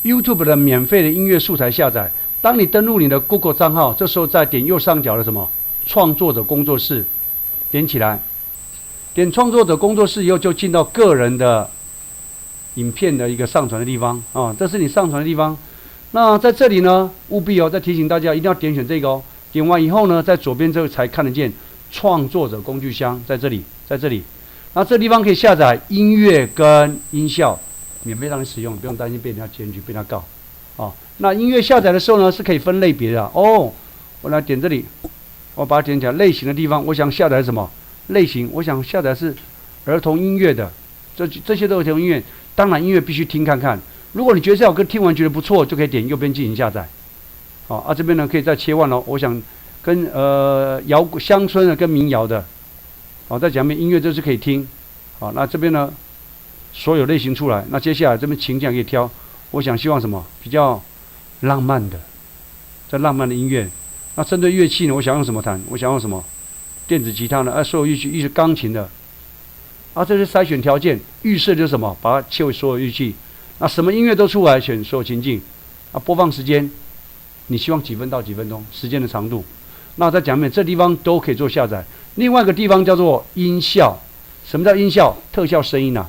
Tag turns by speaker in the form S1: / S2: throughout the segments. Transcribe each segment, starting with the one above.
S1: YouTube 的免费的音乐素材下载。当你登录你的 Google 账号，这时候再点右上角的什么创作者工作室，点起来，点创作者工作室以后就进到个人的影片的一个上传的地方啊，这是你上传的地方。那在这里呢，务必再提醒大家一定要点选这个哦。点完以后呢，在左边这个才看得见创作者工具箱，在这里，在这里。那这地方可以下载音乐跟音效，免费让你使用，不用担心被人家检举、被人家告。哦，那音乐下载的时候呢，是可以分类别的哦。我来点这里，我把它点起来，类型的地方，我想下载什么类型？我想下载是儿童音乐的，这些都是儿童音乐。当然，音乐必须听看看。如果你觉得这首歌听完觉得不错，就可以点右边进行下载。好，这边呢可以再切换哦。我想跟摇滚、乡村的跟民谣的，好，再讲一遍音乐这是可以听。好，那这边呢所有类型出来，那接下来这边情境可以挑。我想希望什么比较浪漫的，这浪漫的音乐。那针对乐器呢，我想用什么弹？我想用什么电子吉他呢？所有乐器，一是钢琴的。这是筛选条件，预设就是什么？把它切为所有乐器。那什么音乐都出来，选所有情境。播放时间，你希望几分到几分钟？时间的长度。那我再讲一遍，这地方都可以做下载。另外一个地方叫做音效。什么叫音效？特效声音啊。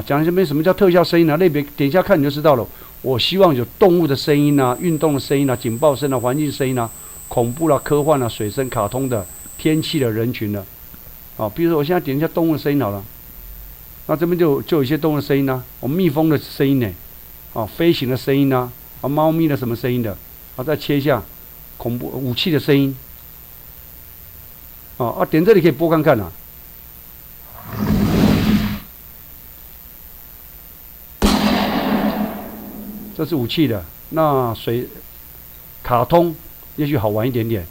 S1: 讲这边什么叫特效声音啊？类别点一下看你就知道了。我希望有动物的声音啊，运动的声音啊，警报声啊，环境声音啊，恐怖啦、科幻啦、水声、卡通的、天气的、人群的。比如说我现在点一下动物的声音好了，那这边就有一些动物的声音啊，蜜蜂的声音呢，飞行的声音啊，猫咪的什么声音的，再切一下恐怖武器的声音，点这里可以播看看啊。这是武器的，那卡通也许好玩一点点。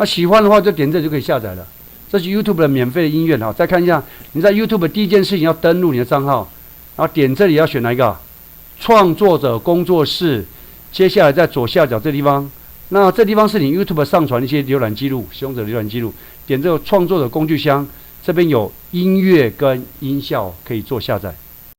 S1: 那喜欢的话就点这就可以下载了。这是 YouTube 的免费的音乐。再看一下，你在 YouTube 第一件事情要登录你的账号，然后点这里要选哪一个？创作者工作室。接下来在左下角这地方，那这地方是你 YouTube 上传一些浏览记录，使用者浏览记录。点这个创作者工具箱，这边有音乐跟音效可以做下载。